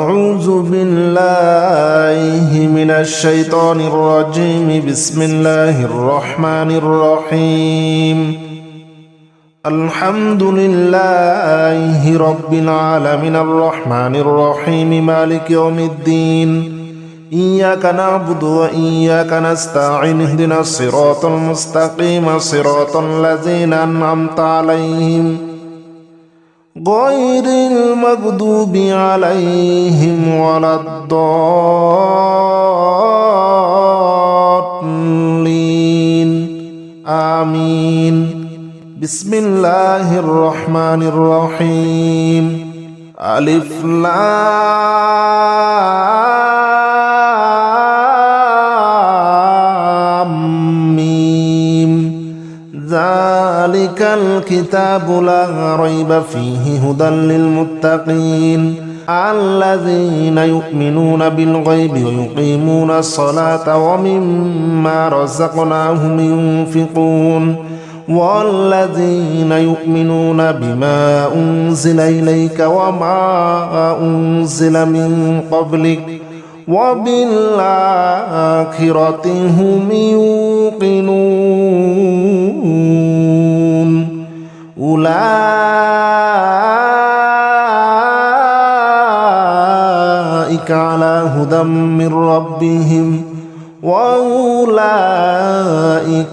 أعوذ بالله من الشيطان الرجيم بسم الله الرحمن الرحيم الحمد لله رب العالمين الرحمن الرحيم مالك يوم الدين إياك نعبد وإياك نستعين اهدنا الصراط المستقيم صراط الذين أنعمت عليهم غير المغضوب عليهم ولا الضالين آمين بسم الله الرحمن الرحيم ألف لام ميم ذلك الكتاب لا ريب فيه هدى للمتقين الذين يؤمنون بالغيب ويقيمون الصلاة ومما رزقناهم ينفقون والذين يؤمنون بما أنزل إليك وما أنزل من قبلك وبالآخرة هم يوقنون أولئك على هدى من ربهم وأولئك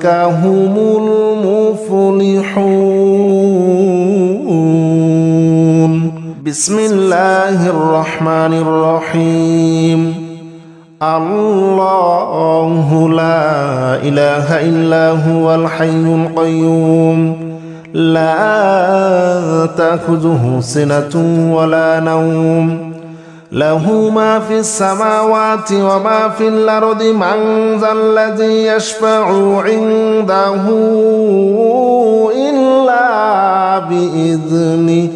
هم المفلحون بسم الله الرحمن الرحيم الله لا إله إلا هو الحي القيوم لا تأخذه سنة ولا نوم له ما في السماوات وما في الأرض من ذا الذي يشفع عنده إلا بإذنه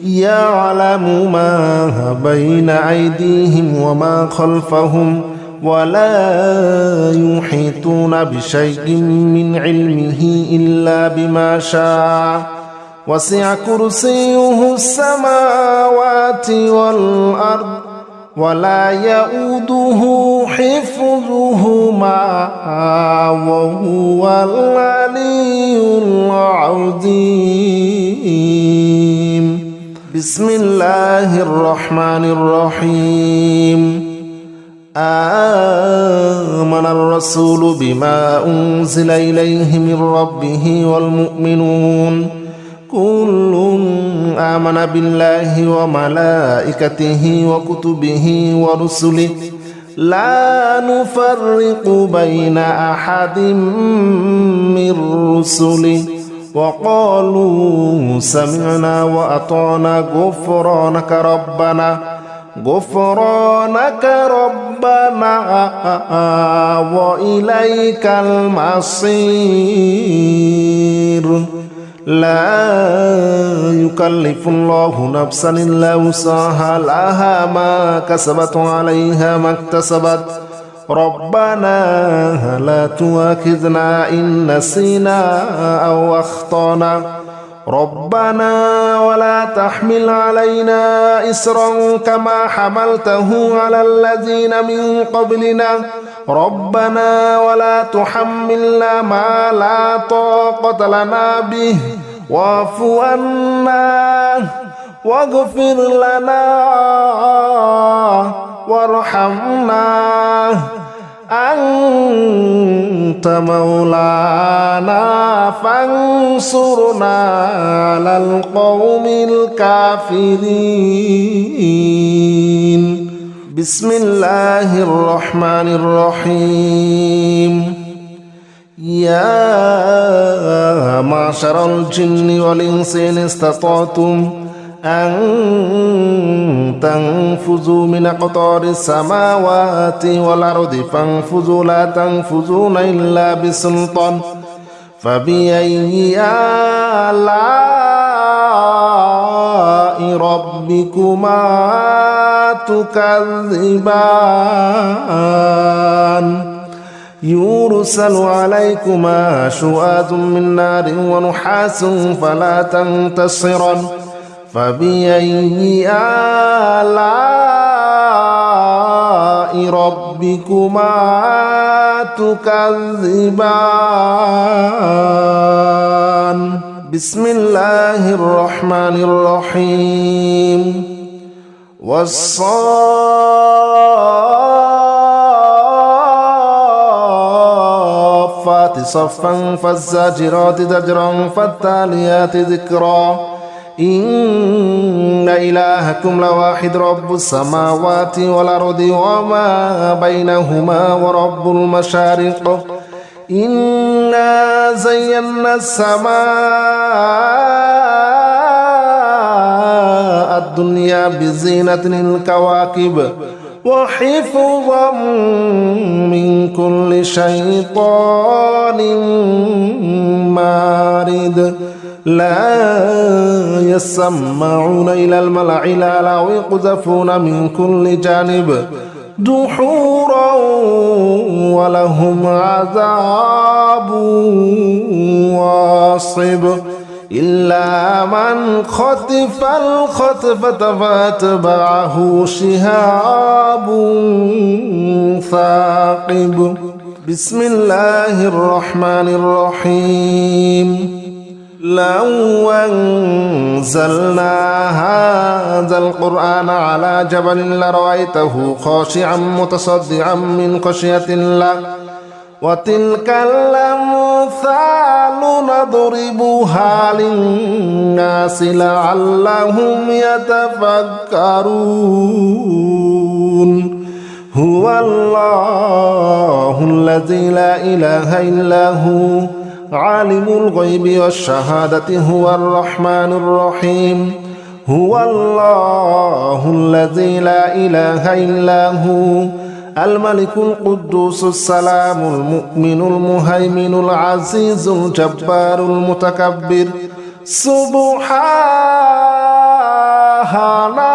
يعلم ما بين أيديهم وما خلفهم ولا يحيطون بشيء من علمه إلا بما شاء وسع كرسيه السماوات والأرض ولا يؤوده حفظهما وهو العلي العظيم بسم الله الرحمن الرحيم آمن الرسول بما أنزل إليه من ربه والمؤمنون كل آمن بالله وملائكته وكتبه ورسله لا نفرق بين أحد من رسله وقالوا سمعنا وأطعنا غفرانك ربنا وإليك المصير لا يكلف الله نفسا إلا وسعها لها ما كسبت عليها ما اكتسبت ربنا لا تؤاخذنا إن نسينا أو أخطأنا ربنا ولا تحمل علينا إصرا كما حملته على الذين من قبلنا ربنا ولا تحملنا ما لا طاقة لنا به واعف عنا واغفر لنا وارحمنا أنت مولانا فانصرنا على القوم الكافرين بسم الله الرحمن الرحيم يا معشر الجن والإنس إن استطعتم أن تنفذوا من أقطار السماوات والأرض فانفذوا لا تنفذون إلا بسلطان فبأي آلاء ربكما تكذبان يرسل عليكما شواظ من نار ونحاس فلا تنتصران فبأي آلاء ربكما تكذبان بسم الله الرحمن الرحيم والصافات صفا فالزاجرات زجرا فالتاليات ذكرا إن إلهكم لواحد رب السماوات والأرض وما بينهما ورب المشارق إنا زينا السماء الدنيا بزينة الكواكب وحفظا من كل شيطان مارد لا يسمعون إلى الملأ الأعلى ويقذفون من كل جانب دحورا ولهم عذاب واصب إلا من خطف الخطفة فاتبعه شهاب ثاقب بسم الله الرحمن الرحيم لو أنزلنا هذا القرآن على جبل لرأيته خاشعا متصدعا من خشية الله وتلك الأمثال نضربها للناس لعلهم يتفكرون هو الله الذي لا إله إلا هو عالم الغيب والشهادة هو الرحمن الرحيم هو الله الذي لا إله إلا هو الملك القدوس السلام المؤمن المهيمن العزيز الجبار المتكبر سبحان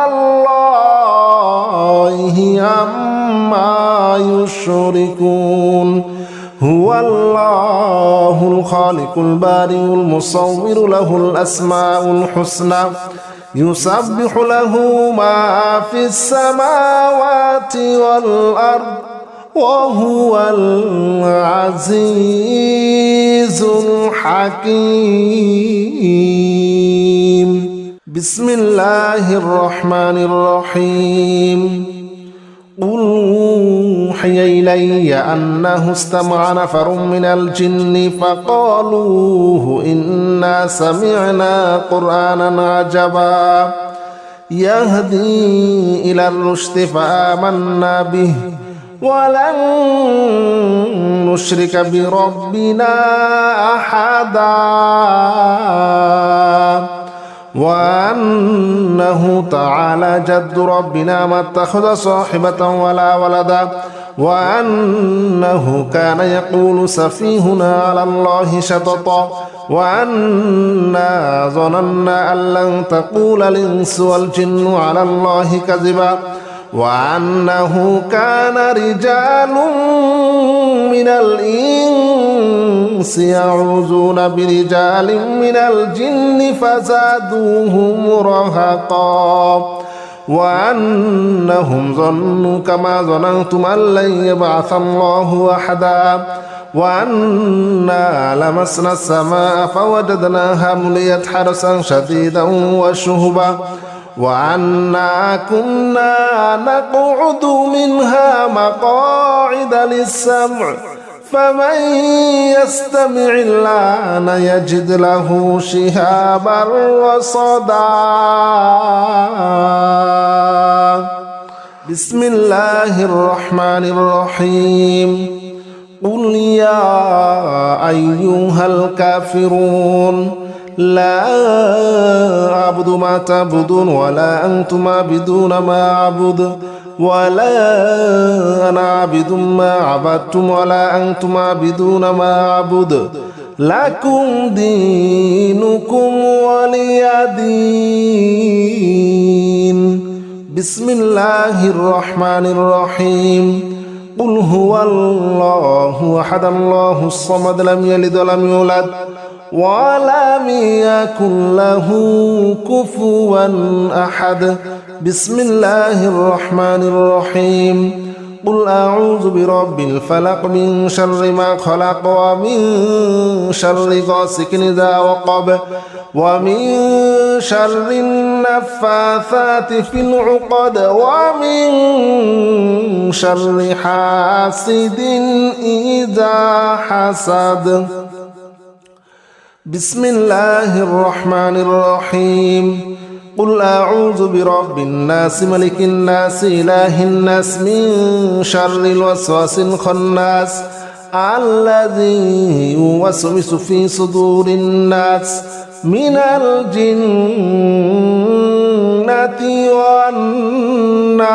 الله عما يشركون هو الله الخالق البارئ المصور له الأسماء الحسنى يسبح له ما في السماوات والأرض وهو العزيز الحكيم بسم الله الرحمن الرحيم قل أوحي إلي أنه استمع نفر من الجن فقالوا إنا سمعنا قرآنا عجبا يهدي إلى الرشد فآمنا به ولن نشرك بربنا أحدا وأنه تعالى جد ربنا ما اتخذ صاحبة ولا ولدا وأنه كان يقول سفيهنا على الله شططا وأنا ظننا أن لن تقول الإنس والجن على الله كذبا وأنه كان رجال من الإنس يعوذون برجال من الجن فزادوهم رهقا وأنهم ظنوا كما ظننتم أن لن يبعث الله أحدا وأنا لمسنا السماء فوجدناها مليت حرسا شديدا وشهبا وأنا كنا نقعد منها مقاعد للسمع فمن يستمع الآن يجد له شهابا رصدا بسم الله الرحمن الرحيم قل يا أيها الكافرون لا أعبد ما تعبدون ولا أنتم عابدون ما أعبد ولا أنا عابد ما عبدتم ولا أنتم عابدون ما أعبد لكم دينكم ولي دين بسم الله الرحمن الرحيم قل هو الله أحد الله الصمد لم يلد ولم يولد ولم يكن له كفوا أحد بسم الله الرحمن الرحيم قل أعوذ برب الفلق من شر ما خلق ومن شر غاسق إذا وقب ومن شر النفاثات في العقد ومن شر حاسد إذا حسد. بسم الله الرحمن الرحيم. قل أعوذ برب الناس ملك الناس إله الناس من شر الوسواس الخناس الذي يوسوس في صدور الناس من الجنة والناس.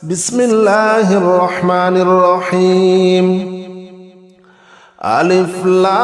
بسم الله الرحمن الرحيم. ألف لام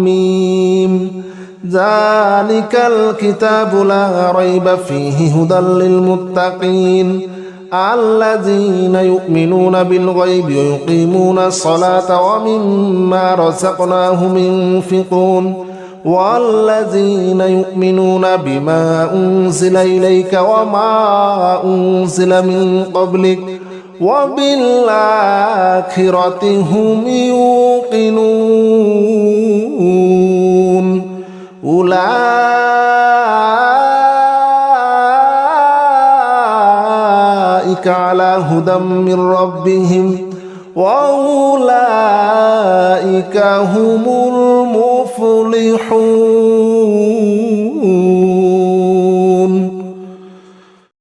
ميم ذلك الكتاب لا ريب فيه هدى للمتقين الذين يؤمنون بالغيب ويقيمون الصلاة ومما رزقناهم ينفقون والذين يؤمنون بما أنزل إليك وما أنزل من قبلك وبالآخرة هم يوقنون أولئك على هدى من ربهم وأولئك هم المفلحون.